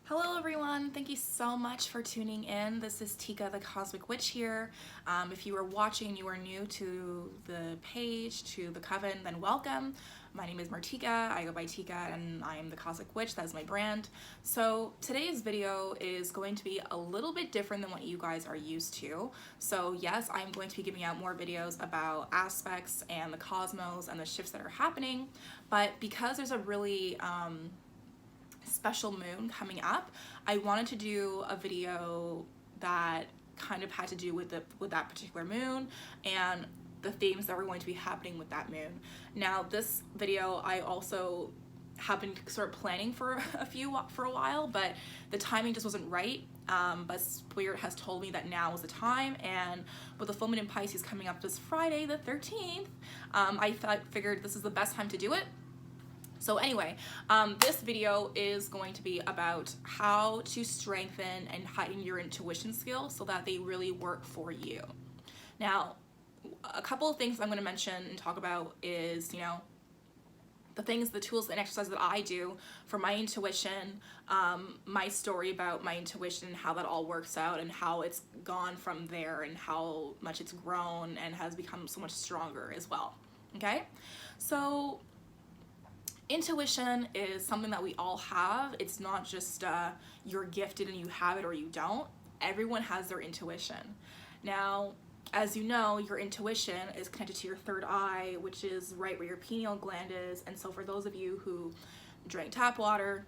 Hello everyone, thank you so much for tuning in. This is Tika the Cosmic Witch here. If you are watching and you are new to the page, to the coven, then welcome. My name is Martika, I go by Tika and I am the Cosmic Witch, that is my brand. So today's video is going to be a little bit different than what you guys are used to. So yes, I'm going to be giving out more videos about aspects and the cosmos and the shifts that are happening, but because there's a really special moon coming up, I wanted to do a video that kind of had to do with that particular moon and the themes that were going to be happening with that moon. Now this video I also have been sort of planning for a while, but the timing just wasn't right. But Spirit has told me that now is the time, and with the full moon in Pisces coming up this Friday the 13th, I figured this is the best time to do it. So anyway, this video is going to be about how to strengthen and heighten your intuition skills so that they really work for you. Now, a couple of things I'm going to mention and talk about is, the tools and exercises that I do for my intuition, my story about my intuition, how that all works out and how it's gone from there and how much it's grown and has become so much stronger as well. Okay? So intuition is something that we all have. It's not just you're gifted and you have it or you don't. Everyone has their intuition. Now, as you know, your intuition is connected to your third eye, which is right where your pineal gland is. And so for those of you who drink tap water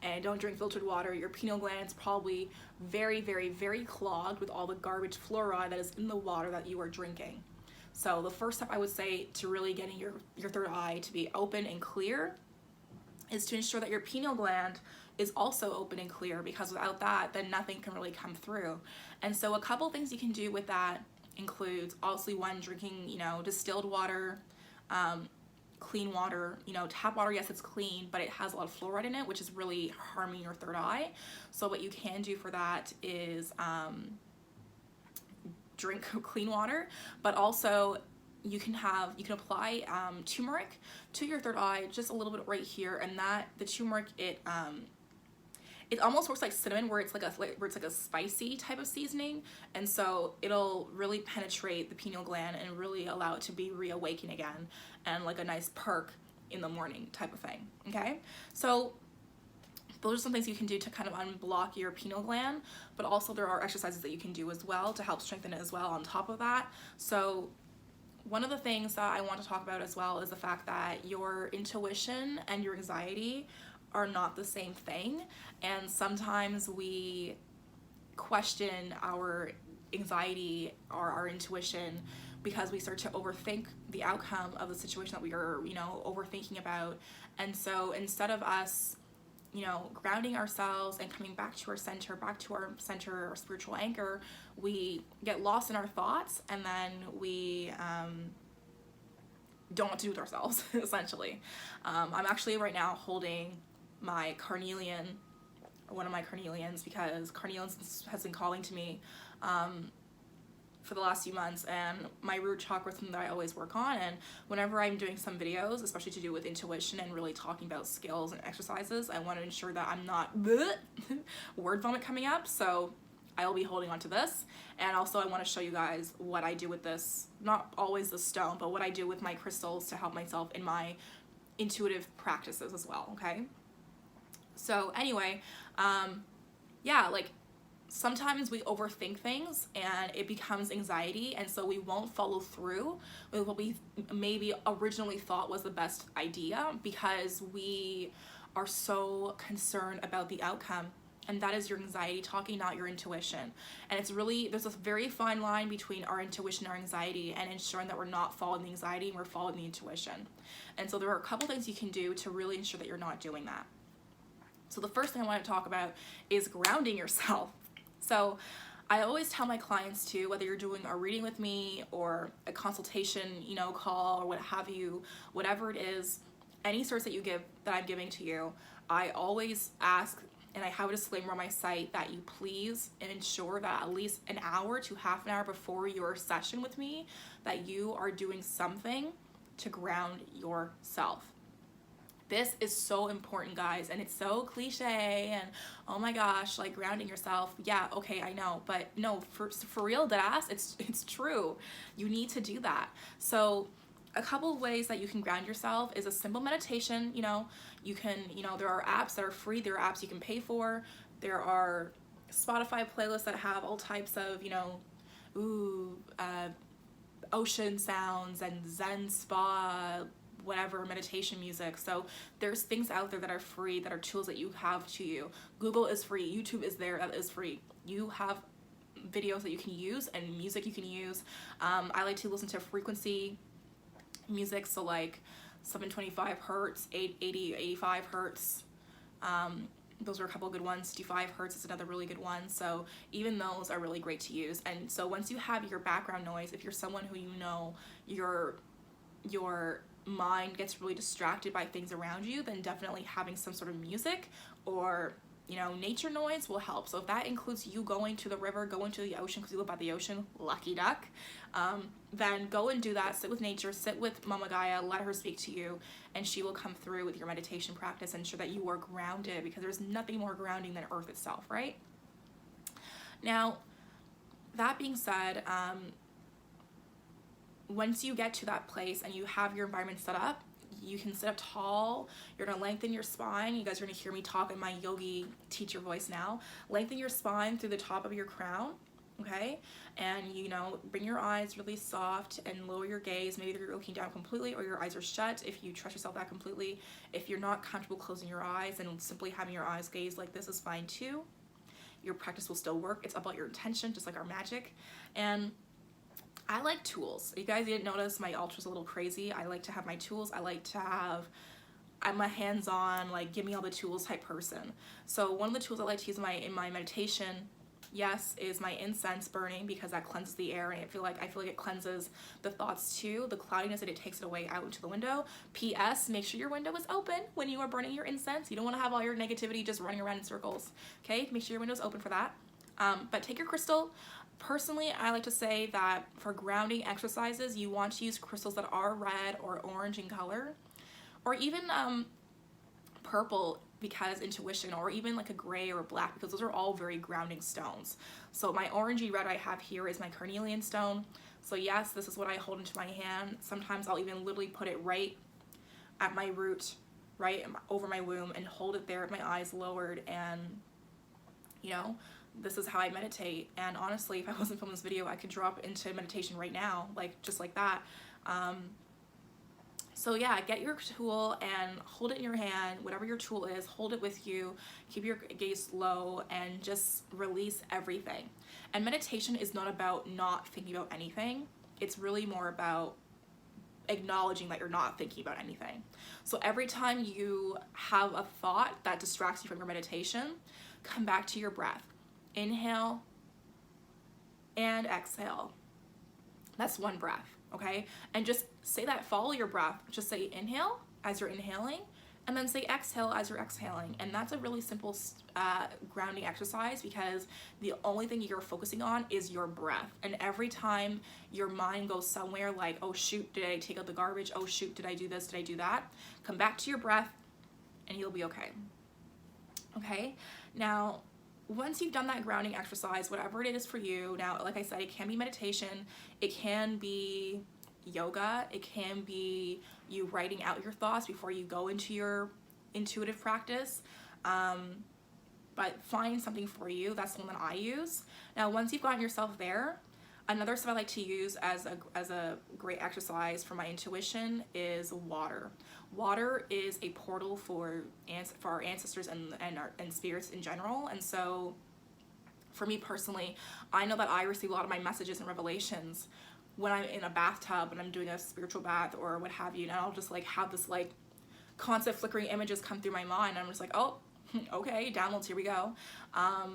and don't drink filtered water, your pineal gland is probably very, very, very clogged with all the garbage fluoride that is in the water that you are drinking. So the first step I would say to really getting your third eye to be open and clear is to ensure that your pineal gland is also open and clear, because without that, then nothing can really come through. And so a couple things you can do with that includes obviously one, drinking, distilled water, clean water. Tap water, yes, it's clean, but it has a lot of fluoride in it, which is really harming your third eye. So what you can do for that is drink clean water, but also you can apply turmeric to your third eye, just a little bit right here, and that the turmeric, it almost works like cinnamon, where it's like a spicy type of seasoning, and so it'll really penetrate the pineal gland and really allow it to be reawakened again, and like a nice perk in the morning type of thing. Okay, so those are some things you can do to kind of unblock your pineal gland, but also there are exercises that you can do as well to help strengthen it as well on top of that. So one of the things that I want to talk about as well is the fact that your intuition and your anxiety are not the same thing, and sometimes we question our anxiety or our intuition because we start to overthink the outcome of the situation that we are, overthinking about. And so instead of us grounding ourselves and coming back to our center, our spiritual anchor, we get lost in our thoughts, and then we don't know what to do with ourselves, essentially. I'm actually right now holding my carnelian, one of my carnelians, because carnelian has been calling to me for the last few months, and my root chakra is something that I always work on. And whenever I'm doing some videos, especially to do with intuition and really talking about skills and exercises, I want to ensure that I'm not word vomit coming up, so I'll be holding on to this. And also I want to show you guys what I do with this, not always the stone, but what I do with my crystals to help myself in my intuitive practices as well. Okay, so anyway, sometimes we overthink things and it becomes anxiety, and so we won't follow through with what we maybe originally thought was the best idea because we are so concerned about the outcome. And that is your anxiety talking, not your intuition. And it's really, there's a very fine line between our intuition and our anxiety, and ensuring that we're not following the anxiety and we're following the intuition. And so there are a couple things you can do to really ensure that you're not doing that. So the first thing I want to talk about is grounding yourself. So I always tell my clients to, whether you're doing a reading with me or a consultation, call or what have you, whatever it is, any source that I'm giving to you, I always ask, and I have a disclaimer on my site, that you please ensure that at least an hour to half an hour before your session with me, that you are doing something to ground yourself. This is so important, guys, and it's so cliche and oh my gosh, like grounding yourself. Yeah, okay, I know, but no, for real, deadass, it's true. You need to do that. So a couple of ways that you can ground yourself is a simple meditation. You know, you can, you know, there are apps that are free, there are apps you can pay for, there are Spotify playlists that have all types of, you know, ocean sounds and Zen spa, whatever, meditation music. So there's things out there that are free, that are tools that you have to you. Google is free, YouTube is there, that is free. You have videos that you can use and music you can use. I like to listen to frequency music, so like 725 hertz, 880, 85 hertz. Those are a couple of good ones. 65 hertz is another really good one. So even those are really great to use. And so once you have your background noise, if you're someone who, you know, your mind gets really distracted by things around you, then definitely having some sort of music or, you know, nature noise will help. So if that includes you going to the river, going to the ocean because you live by the ocean, lucky duck, then go and do that. Sit with nature, sit with Mama Gaia, let her speak to you, and she will come through with your meditation practice and ensure that you are grounded, because there's nothing more grounding than Earth itself, right? Now, that being said, once you get to that place and you have your environment set up, you can sit up tall. You're gonna lengthen your spine. You guys are gonna hear me talk in my yogi teacher voice now. Lengthen your spine through the top of your crown, okay? And, you know, bring your eyes really soft and lower your gaze. Maybe you're looking down completely or your eyes are shut if you trust yourself that completely. If you're not comfortable closing your eyes and simply having your eyes gaze like this is fine too. Your practice will still work. It's about your intention, just like our magic. And I like tools. You guys didn't notice my altar's a little crazy. I like to have my tools. I like to have, I'm a hands-on, like, give me all the tools type person. So one of the tools I like to use in my meditation, yes, is my incense burning, because that cleanses the air, and I feel like it cleanses the thoughts too, the cloudiness, and it takes it away out into the window. P.S. Make sure your window is open when you are burning your incense. You don't want to have all your negativity just running around in circles. Okay, make sure your window's open for that. But take your crystal. Personally, I like to say that for grounding exercises, you want to use crystals that are red or orange in color, or even purple, because intuition, or even like a gray or a black, because those are all very grounding stones. So my orangey red I have here is my carnelian stone. So yes, this is what I hold into my hand. Sometimes I'll even literally put it right at my root, right over my womb, and hold it there with my eyes lowered, and, you know, this is how I meditate. And honestly, if I wasn't filming this video, I could drop into meditation right now, like just like that. So yeah, get your tool and hold it in your hand, whatever your tool is, hold it with you, keep your gaze low, and just release everything. And meditation is not about not thinking about anything. It's really more about acknowledging that you're not thinking about anything. So every time you have a thought that distracts you from your meditation, come back to your breath. Inhale and exhale. That's one breath, okay? And just say that, follow your breath. Just say inhale as you're inhaling, and then say exhale as you're exhaling. And that's a really simple grounding exercise, because the only thing you're focusing on is your breath. And every time your mind goes somewhere like, oh shoot, did I take out the garbage? Oh shoot, did I do this? Did I do that? Come back to your breath and you'll be okay. Okay? Now, once you've done that grounding exercise, whatever it is for you, now, like I said, it can be meditation, it can be yoga, it can be you writing out your thoughts before you go into your intuitive practice, but find something for you. That's the one that I use. Now, once you've gotten yourself there, another stuff I like to use as a great exercise for my intuition is water. Water is a portal for our ancestors and spirits in general. And so for me personally, I know that I receive a lot of my messages and revelations when I'm in a bathtub, when I'm doing a spiritual bath or what have you. And I'll just like have this like constant flickering images come through my mind. I'm just like, oh, okay, downloads, here we go.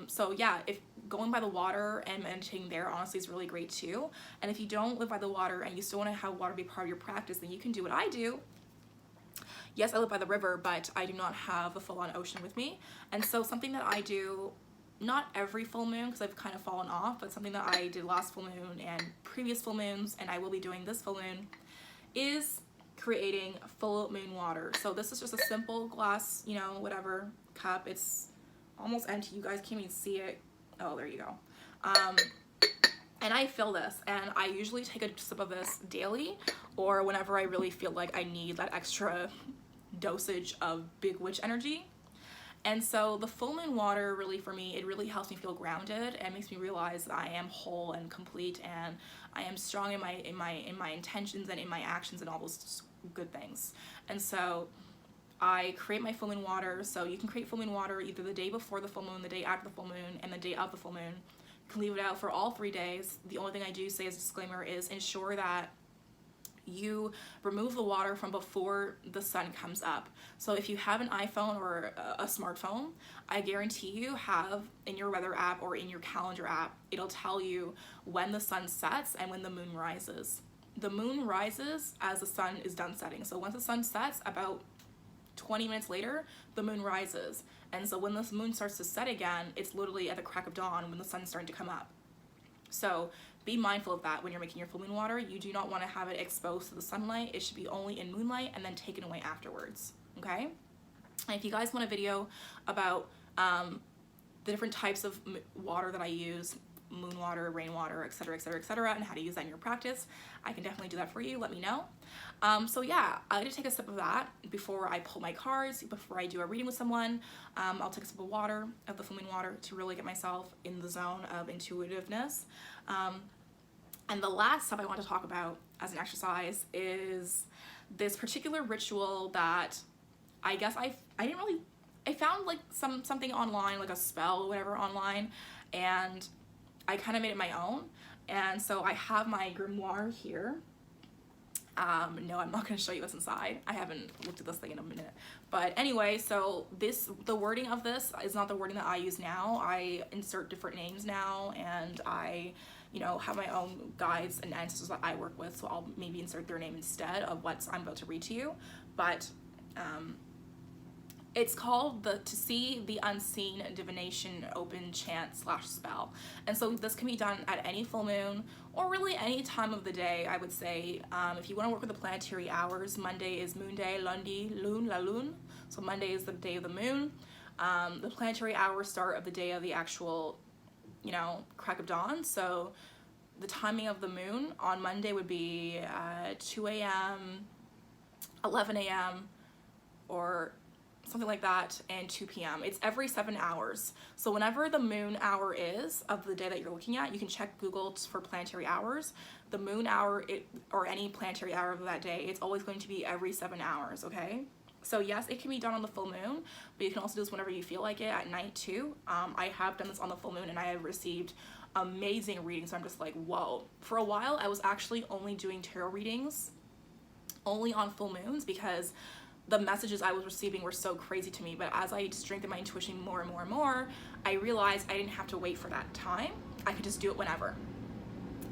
So yeah, if going by the water and meditating there honestly is really great too. And if you don't live by the water and you still want to have water be part of your practice, then you can do what I do. Yes, I live by the river, but I do not have a full-on ocean with me. And so something that I do, not every full moon because I've kind of fallen off, but something that I did last full moon and previous full moons, and I will be doing this full moon, is creating full moon water. So this is just a simple glass, you know, whatever cup. It's almost empty. You guys can't even see it. Oh, there you go. And I fill this, and I usually take a sip of this daily or whenever I really feel like I need that extra dosage of big witch energy. And so the full moon water, really for me, it really helps me feel grounded and makes me realize that I am whole and complete, and I am strong in my intentions and in my actions and all those good things. And so I create my full moon water. So you can create full moon water either the day before the full moon, the day after the full moon, and the day of the full moon. You can leave it out for all 3 days. The only thing I do say as a disclaimer is ensure that you remove the water from before the sun comes up. So if you have an iPhone or a smartphone, I guarantee you have in your weather app or in your calendar app, it'll tell you when the sun sets and when the moon rises. The moon rises as the sun is done setting. So once the sun sets, about 20 minutes later, the moon rises. And so when this moon starts to set again, it's literally at the crack of dawn when the sun's starting to come up. So be mindful of that when you're making your full moon water. You do not want to have it exposed to the sunlight. It should be only in moonlight and then taken away afterwards, okay? And if you guys want a video about the different types of water that I use, moon water, rainwater, etc., etc., etc., and how to use that in your practice, I can definitely do that for you. Let me know. So yeah, I like to take a sip of that before I pull my cards, before I do a reading with someone. I'll take a sip of water, of the full moon water, to really get myself in the zone of intuitiveness. And the last stuff I want to talk about as an exercise is this particular ritual that I guess I found like something online, like a spell or whatever online, and I kind of made it my own. And so I have my grimoire here. No, I'm not going to show you what's inside. I haven't looked at this thing in a minute. But anyway, so the wording of this is not the wording that I use now. I insert different names now, and I, you know, have my own guides and ancestors that I work with. So I'll maybe insert their name instead of what I'm about to read to you. But it's called To See the Unseen Divination Open Chant / Spell. And so this can be done at any full moon or really any time of the day, I would say. If you want to work with the planetary hours, Monday is moon day, lundi, lune, la lune. So Monday is the day of the moon. The planetary hours start of the day of the actual, you know, crack of dawn. So the timing of the moon on Monday would be 2 a.m., 11 a.m., or something like that, and 2 p.m. It's every 7 hours. So whenever the moon hour is of the day that you're looking at, you can check Google for planetary hours. The moon hour, or any planetary hour of that day, it's always going to be every 7 hours, okay? So yes, it can be done on the full moon, but you can also do this whenever you feel like it, at night too. I have done this on the full moon, and I have received amazing readings. So I'm just like, whoa. For a while, I was actually only doing tarot readings only on full moons because the messages I was receiving were so crazy to me. But as I strengthened my intuition more and more and more, I realized I didn't have to wait for that time. I could just do it whenever.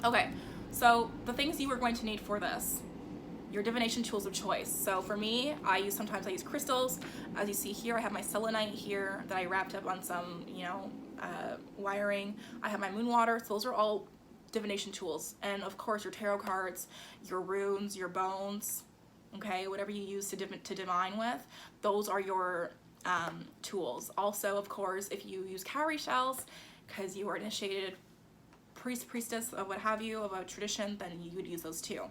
Okay, so the things you are going to need for this: your divination tools of choice. So for me, sometimes I use crystals. As you see here, I have my selenite here that I wrapped up on some, you know, wiring. I have my moon water. So those are all divination tools. And of course, your tarot cards, your runes, your bones, okay, whatever you use to divine with, those are your tools. Also, of course, if you use cowrie shells, because you are initiated priest, priestess, of what have you, of a tradition, then you would use those too.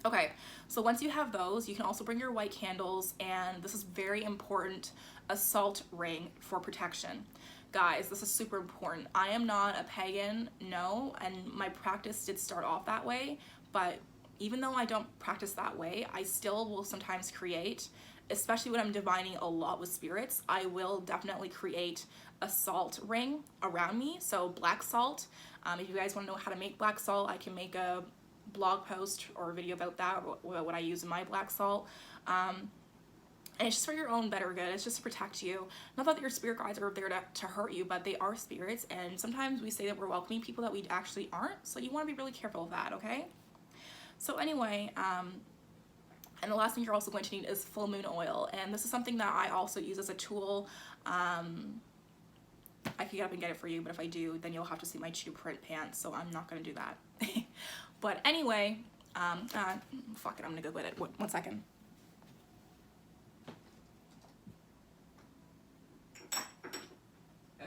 Okay, so once you have those, you can also bring your white candles, and this is very important, a salt ring for protection. Guys, this is super important. I am not a pagan, no, and my practice did start off that way, but even though I don't practice that way, I still will sometimes create, especially when I'm divining a lot with spirits, I will definitely create a salt ring around me. So black salt, if you guys want to know how to make black salt, I can make a blog post or a video about that, what I use in my black salt. And it's just for your own better good. It's just to protect you. Not that your spirit guides are there to hurt you, but they are spirits. And sometimes we say that we're welcoming people that we actually aren't. So you want to be really careful of that, okay? So anyway, and the last thing you're also going to need is full moon oil. And this is something that I also use as a tool. I could get up and get it for you, but if I do, then you'll have to see my chew print pants. So I'm not going to do that. But anyway, Fuck it, I'm gonna go with it. One second.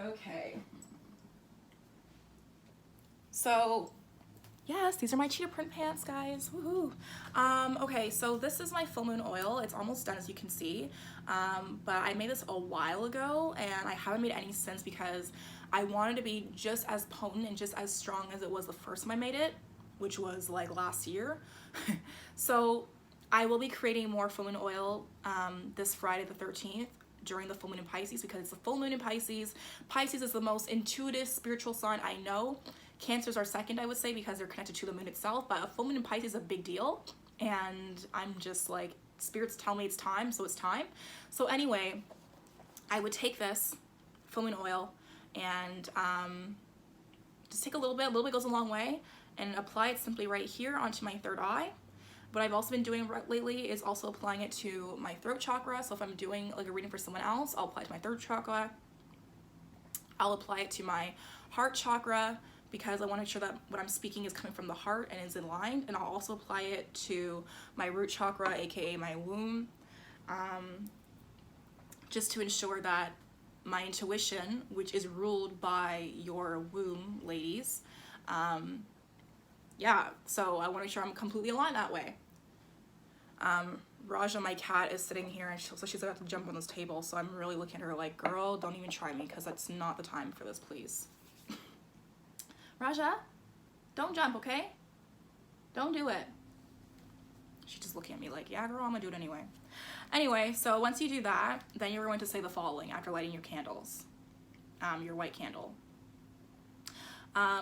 Okay. So, yes, these are my cheetah print pants, guys. Woohoo. Okay, so this is my full moon oil. It's almost done, as you can see. But I made this a while ago, and I haven't made any since because I wanted to be just as potent and just as strong as it was the first time I made it, which was like last year. So I will be creating more full moon oil this Friday the 13th during the full moon in Pisces, because it's the full moon in Pisces. Pisces is the most intuitive spiritual sign I know. Cancers are second, I would say, because they're connected to the moon itself, but a full moon in Pisces is a big deal, and I'm just like, spirits tell me it's time, so it's time. So anyway, I would take this full moon oil and just take a little bit goes a long way, and apply it simply right here onto my third eye. What I've also been doing lately is also applying it to my throat chakra. So if I'm doing like a reading for someone else, I'll apply it to my third chakra. I'll apply it to my heart chakra, because I want to make sure that what I'm speaking is coming from the heart and is in line. And I'll also apply it to my root chakra, aka my womb, just to ensure that my intuition, which is ruled by your womb, ladies, yeah, so I want to make sure I'm completely aligned that way. Raja, my cat, is sitting here, and so she's about to jump on this table, so I'm really looking at her like, girl, don't even try me, because that's not the time for this, please. Raja, don't jump, okay? Don't do it. She's just looking at me like, yeah, girl, I'm gonna do it anyway. Anyway, so once you do that, then you're going to say the following after lighting your candles, your white candle.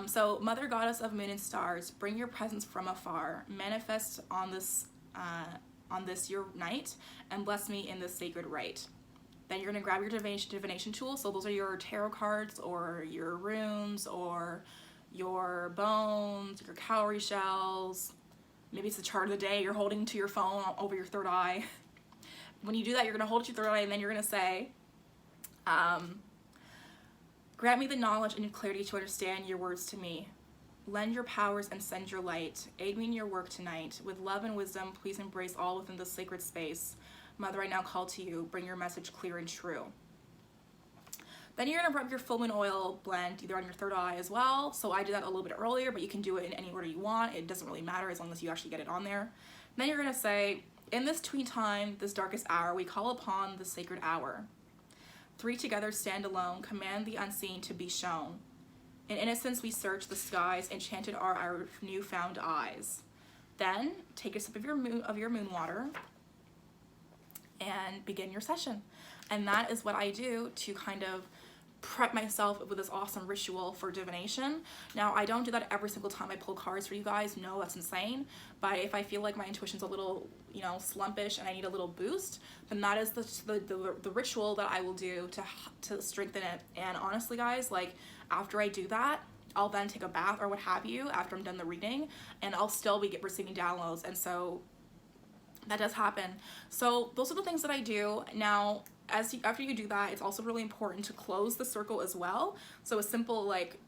So, Mother Goddess of Moon and Stars, bring your presence from afar, manifest on this your night, and bless me in this sacred rite. Then you're gonna grab your divination tool. So those are your tarot cards, or your runes, or your bones, your cowrie shells. Maybe it's the chart of the day you're holding to your phone over your third eye. When you do that, you're gonna hold it to your third eye, and then you're gonna say, grant me the knowledge and clarity to understand your words to me. Lend your powers and send your light. Aid me in your work tonight. With love and wisdom, please embrace all within this sacred space. Mother, I now call to you. Bring your message clear and true. Then you're gonna rub your full moon oil blend either on your third eye as well. So I did that a little bit earlier, but you can do it in any order you want. It doesn't really matter as long as you actually get it on there. Then you're gonna say, in this tween time, this darkest hour, we call upon the sacred hour. Three together stand alone, command the unseen to be shown. In innocence we search the skies, enchanted are our newfound eyes. Then take a sip of your moon water and begin your session. And that is what I do to kind of prep myself with this awesome ritual for divination. Now, I don't do that every single time I pull cards for you guys. No, that's insane. But if I feel like my intuition's a little, you know, slumpish and I need a little boost, then that is the ritual that I will do to strengthen it. And honestly, guys, like, after I do that, I'll then take a bath or what have you after I'm done the reading, and I'll still be receiving downloads. And so that does happen. So those are the things that I do. Now, after you do that, it's also really important to close the circle as well. So a simple like,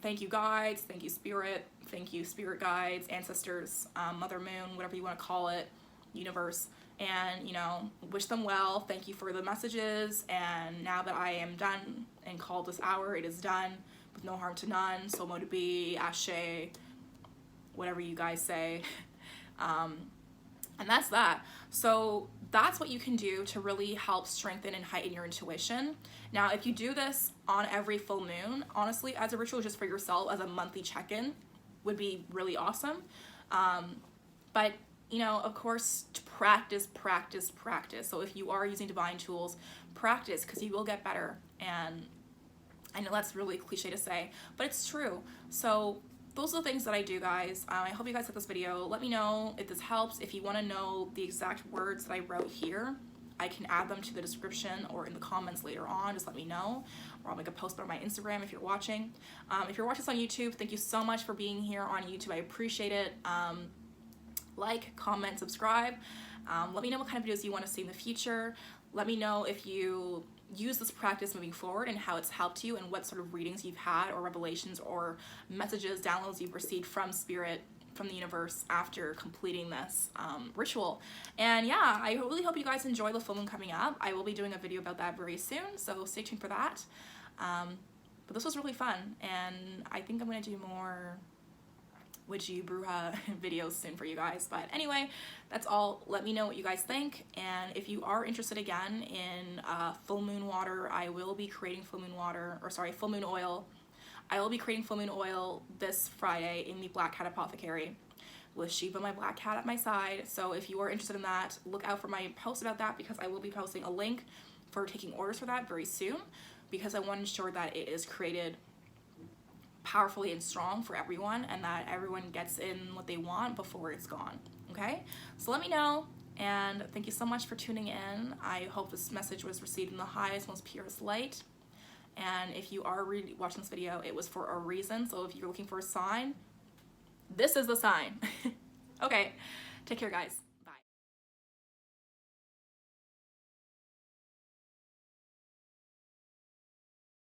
thank you guides, thank you spirit guides, ancestors, Mother Moon, whatever you want to call it, universe, and you know, wish them well, thank you for the messages, and now that I am done and called this hour, it is done with no harm to none, so mote it be, ashe, whatever you guys say. And that's that. So that's what you can do to really help strengthen and heighten your intuition. Now, if you do this on every full moon, honestly, as a ritual just for yourself, as a monthly check-in, would be really awesome. But, you know, of course, practice. So if you are using divine tools, practice, because you will get better. And I know that's really cliche to say, but it's true. So those are the things that I do, guys. I hope you guys like this video. Let me know if this helps. If you want to know the exact words that I wrote here, I can add them to the description or in the comments later on. Just let me know, or I'll make a post on my Instagram if you're watching. If you're watching this on YouTube, thank you so much for being here on YouTube. I appreciate it. Like, comment, subscribe. Let me know what kind of videos you want to see in the future. Let me know if you use this practice moving forward and how it's helped you, and what sort of readings you've had or revelations or messages, downloads you've received from spirit from the universe after completing this ritual. And yeah, I really hope you guys enjoy the full moon coming up. I will be doing a video about that very soon, so stay tuned for that. But this was really fun, and I think I'm gonna do more witchy bruja videos soon for you guys. But anyway, that's all. Let me know what you guys think, and if you are interested again in full moon water, I will be creating full moon water, or sorry, full moon oil. I will be creating full moon oil this Friday in the Black Cat Apothecary with Shiva, my black cat, at my side. So if you are interested in that, look out for my post about that, because I will be posting a link for taking orders for that very soon, because I want to ensure that it is created powerfully and strong for everyone, and that everyone gets in what they want before it's gone. Okay, so let me know, and thank you so much for tuning in. I hope this message was received in the highest, most purest light. And if you are watching this video, it was for a reason. So if you're looking for a sign, this is the sign. Okay, take care, guys.